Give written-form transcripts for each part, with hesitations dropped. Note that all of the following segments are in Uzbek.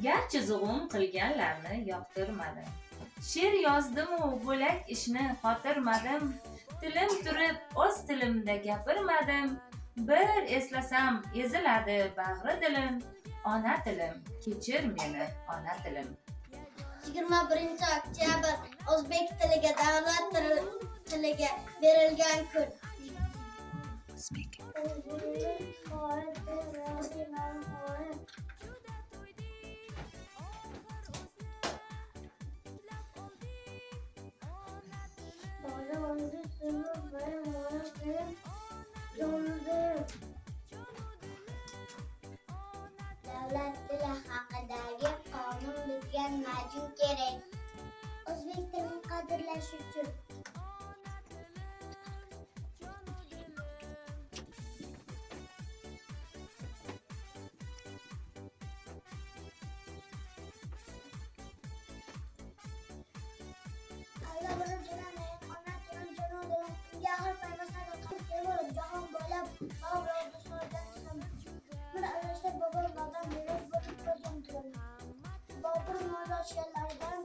Garchi zug'um qilganlarni yoqtirmadim. She'r yozdim-u bo'lak ishni xotirmadim. Tilim turib o'z tilimda gapirmadim. Bir eslasam eziladi bag'ri dilim. Ona tilim, kechir meni ona tilim. 21-oktyabr o'zbek tiliga davlat tiliga berilgan kun. Davlat tili haqidagi qonun bizga majun kerak. O'zbek tilini qadrlash uchun jahon bo'ylab Bobur Mo'la she'rlaridan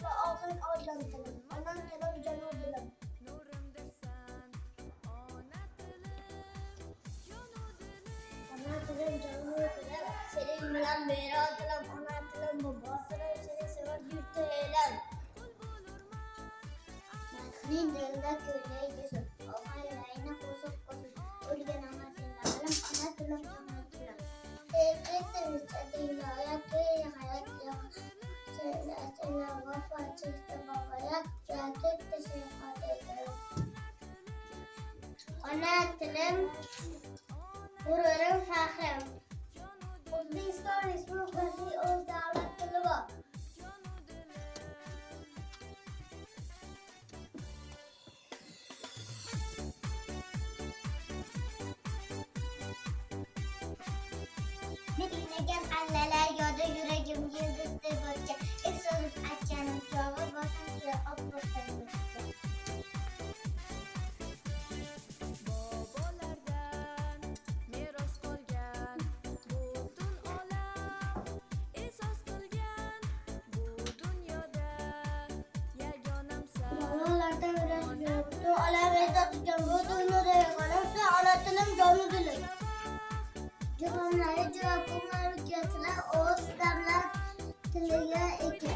va oxir olgantilim. Onam tilim janob dilim. Ona tilim janob dilim. Sening bilan bero dilim. Ona tilim mubotirim. Seni sevar yurti elam. Madhining dilda ko'ylaydisan. Ohanlarni qo'sib qo'sib. O'lgan ona tilim. Ona tilim janob dilim. Ona tilim g'ururim faxrim. O'zbekiston Respublikasi o'z davlat tili bor. Dinlagan allalar yoda yuragim yildizdek o'tgan. So'zib aytganim chog'i boshim suya obro'dan o'tgan. Bobolardan meros qolgan butun olam esos qilgan bu dunyoda yagonamsan. Bobolardan meros butun olam esos qilgan bu dunyoda yagonamsan. Ona tilim jonu dilim. Jahonlari juda ko'p mamlakatlar o'z davlat tiliga ega.